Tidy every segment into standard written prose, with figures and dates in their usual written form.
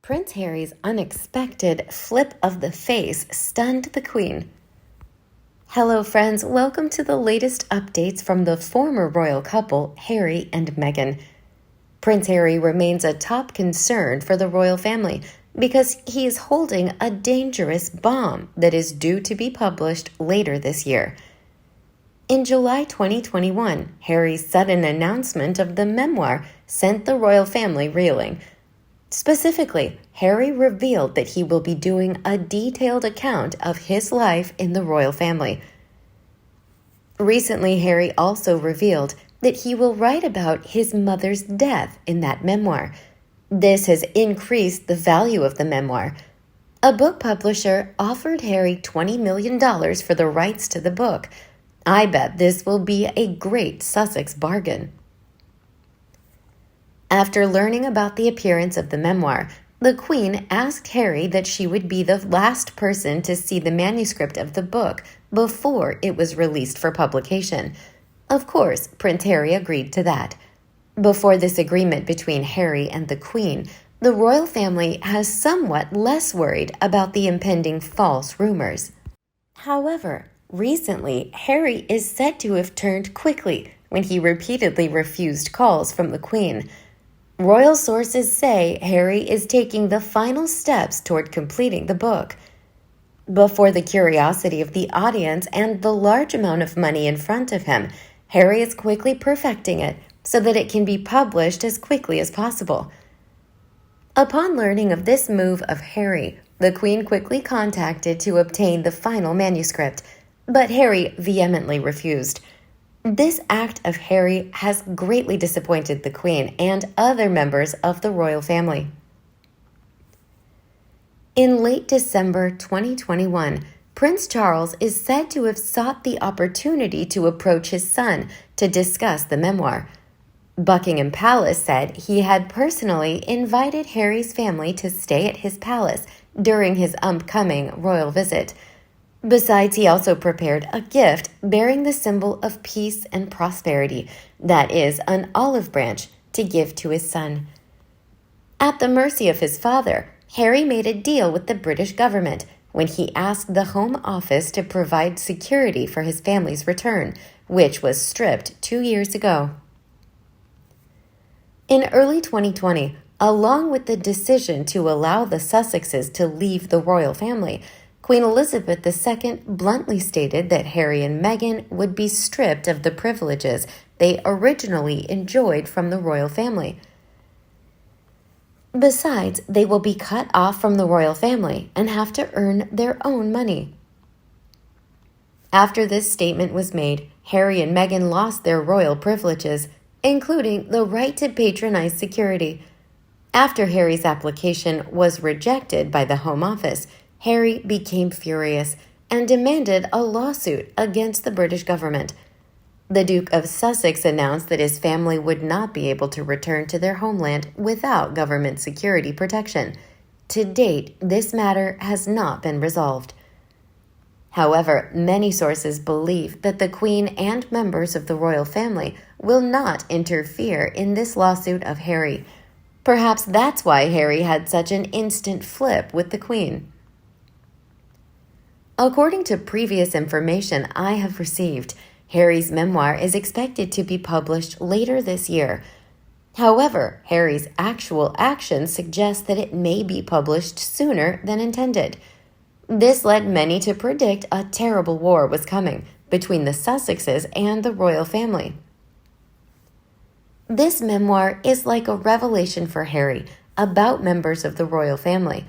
Prince Harry's unexpected flip of the face stunned the Queen. Hello, friends. Welcome to the latest updates from the former royal couple, Harry and Meghan. Prince Harry remains a top concern for the royal family because he is holding a dangerous bomb that is due to be published later this year. In July 2021, Harry's sudden announcement of the memoir sent the royal family reeling. Specifically, Harry revealed that he will be doing a detailed account of his life in the royal family. Recently, Harry also revealed that he will write about his mother's death in that memoir. This has increased the value of the memoir. A book publisher offered Harry $20 million for the rights to the book. I bet this will be a great Sussex bargain. After learning about the appearance of the memoir, the Queen asked Harry that she would be the last person to see the manuscript of the book before it was released for publication. Of course, Prince Harry agreed to that. Before this agreement between Harry and the Queen, the royal family has somewhat less worried about the impending false rumors. However, recently, Harry is said to have turned quickly when he repeatedly refused calls from the Queen. Royal sources say Harry is taking the final steps toward completing the book. Before the curiosity of the audience and the large amount of money in front of him, Harry is quickly perfecting it so that it can be published as quickly as possible. Upon learning of this move of Harry, the Queen quickly contacted to obtain the final manuscript, but Harry vehemently refused. This act of Harry has greatly disappointed the Queen and other members of the royal family. In late December 2021, Prince Charles is said to have sought the opportunity to approach his son to discuss the memoir. Buckingham Palace said he had personally invited Harry's family to stay at his palace during his upcoming royal visit. Besides, he also prepared a gift bearing the symbol of peace and prosperity, that is, an olive branch, to give to his son. At the mercy of his father, Harry made a deal with the British government when he asked the Home Office to provide security for his family's return, which was stripped 2 years ago. In early 2020, along with the decision to allow the Sussexes to leave the royal family, Queen Elizabeth II bluntly stated that Harry and Meghan would be stripped of the privileges they originally enjoyed from the royal family. Besides, they will be cut off from the royal family and have to earn their own money. After this statement was made, Harry and Meghan lost their royal privileges, including the right to patronize security. After Harry's application was rejected by the Home Office, Harry became furious and demanded a lawsuit against the British government. The Duke of Sussex announced that his family would not be able to return to their homeland without government security protection. To date, this matter has not been resolved. However, many sources believe that the Queen and members of the royal family will not interfere in this lawsuit of Harry. Perhaps that's why Harry had such an instant flip with the Queen. According to previous information I have received, Harry's memoir is expected to be published later this year. However, Harry's actual actions suggest that it may be published sooner than intended. This led many to predict a terrible war was coming between the Sussexes and the royal family. This memoir is like a revelation for Harry about members of the royal family.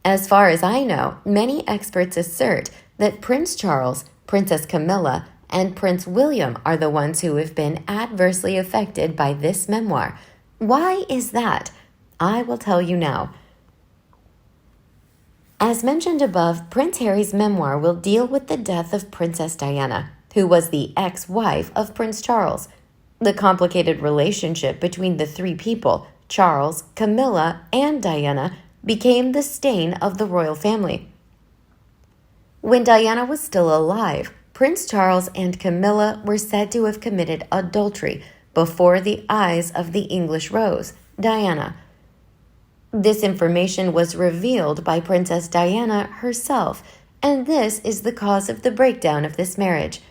As far as I know, many experts assert that Prince Charles, Princess Camilla, and Prince William are the ones who have been adversely affected by this memoir. Why is that? I will tell you now. As mentioned above, Prince Harry's memoir will deal with the death of Princess Diana, who was the ex-wife of Prince Charles. The complicated relationship between the three people, Charles, Camilla, and Diana, became the stain of the royal family. When Diana was still alive, Prince Charles and Camilla were said to have committed adultery before the eyes of the English Rose, Diana. This information was revealed by Princess Diana herself, and this is the cause of the breakdown of this marriage.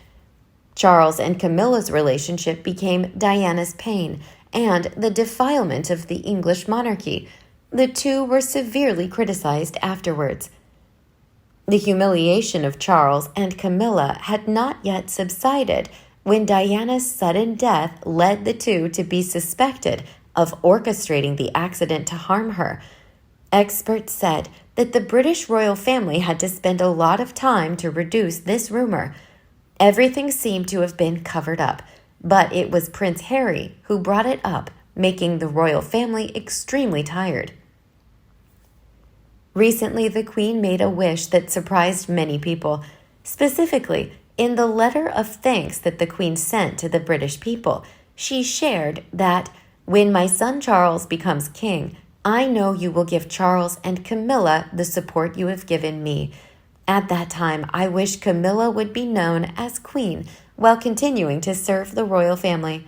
Charles and Camilla's relationship became Diana's pain and the defilement of the English monarchy. The two were severely criticized afterwards. The humiliation of Charles and Camilla had not yet subsided when Diana's sudden death led the two to be suspected of orchestrating the accident to harm her. Experts said that the British royal family had to spend a lot of time to reduce this rumor. Everything seemed to have been covered up, but it was Prince Harry who brought it up, making the royal family extremely tired. Recently, the Queen made a wish that surprised many people. Specifically, in the letter of thanks that the Queen sent to the British people, she shared that, "When my son Charles becomes king, I know you will give Charles and Camilla the support you have given me. At that time, I wish Camilla would be known as Queen while continuing to serve the royal family."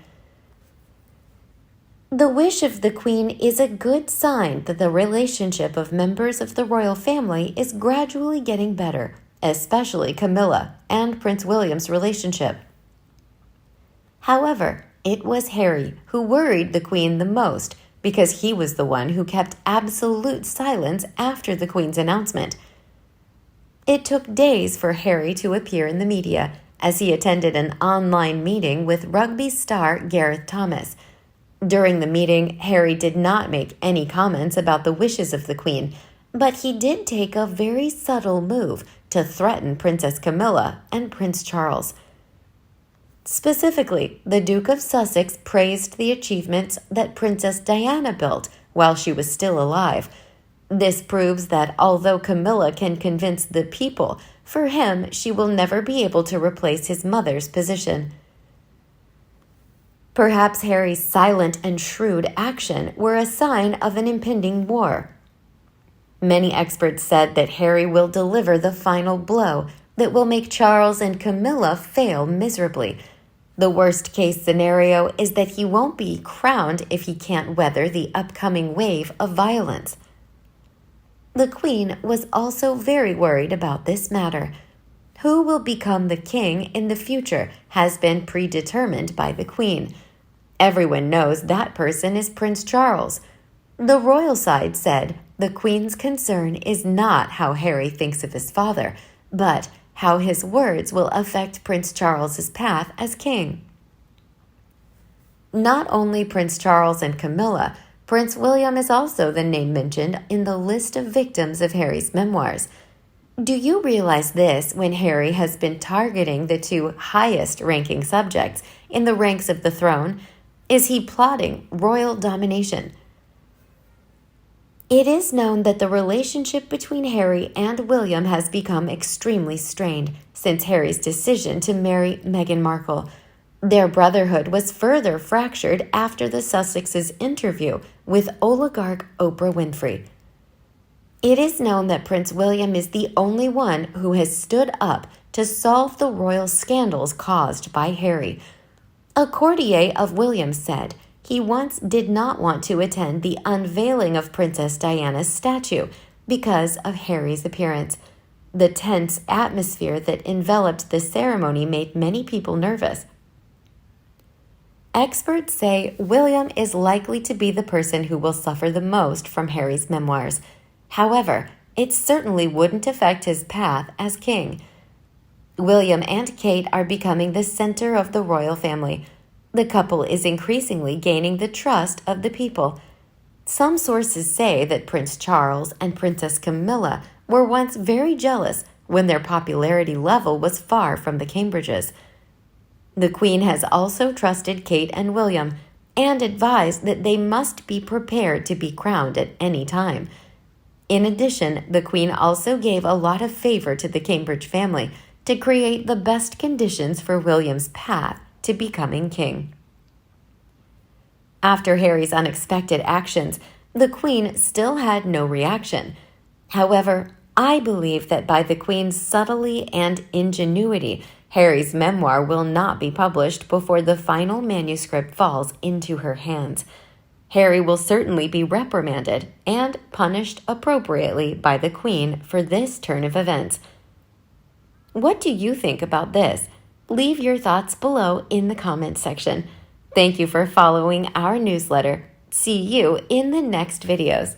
The wish of the Queen is a good sign that the relationship of members of the royal family is gradually getting better, especially Camilla and Prince William's relationship. However, it was Harry who worried the Queen the most because he was the one who kept absolute silence after the Queen's announcement. It took days for Harry to appear in the media as he attended an online meeting with rugby star Gareth Thomas. During the meeting, Harry did not make any comments about the wishes of the Queen, but he did take a very subtle move to threaten Princess Camilla and Prince Charles. Specifically, the Duke of Sussex praised the achievements that Princess Diana built while she was still alive. This proves that although Camilla can convince the people, for him she will never be able to replace his mother's position. Perhaps Harry's silent and shrewd action were a sign of an impending war. Many experts said that Harry will deliver the final blow that will make Charles and Camilla fail miserably. The worst-case scenario is that he won't be crowned if he can't weather the upcoming wave of violence. The Queen was also very worried about this matter. Who will become the king in the future has been predetermined by the Queen. Everyone knows that person is Prince Charles. The royal side said the Queen's concern is not how Harry thinks of his father, but how his words will affect Prince Charles's path as king. Not only Prince Charles and Camilla, Prince William is also the name mentioned in the list of victims of Harry's memoirs. Do you realize this when Harry has been targeting the two highest-ranking subjects in the ranks of the throne? Is he plotting royal domination? It is known that the relationship between Harry and William has become extremely strained since Harry's decision to marry Meghan Markle. Their brotherhood was further fractured after the Sussexes' interview with oligarch Oprah Winfrey. It is known that Prince William is the only one who has stood up to solve the royal scandals caused by Harry. A courtier of William said he once did not want to attend the unveiling of Princess Diana's statue because of Harry's appearance. The tense atmosphere that enveloped the ceremony made many people nervous. Experts say William is likely to be the person who will suffer the most from Harry's memoirs. However, it certainly wouldn't affect his path as king. William and Kate are becoming the center of the royal family. The couple is increasingly gaining the trust of the people. Some sources say that Prince Charles and Princess Camilla were once very jealous when their popularity level was far from the Cambridges. The Queen has also trusted Kate and William and advised that they must be prepared to be crowned at any time. In addition, the Queen also gave a lot of favor to the Cambridge family to create the best conditions for William's path to becoming king. After Harry's unexpected actions, the Queen still had no reaction. However, I believe that by the Queen's subtlety and ingenuity, Harry's memoir will not be published before the final manuscript falls into her hands. Harry will certainly be reprimanded and punished appropriately by the Queen for this turn of events. What do you think about this? Leave your thoughts below in the comments section. Thank you for following our newsletter. See you in the next videos.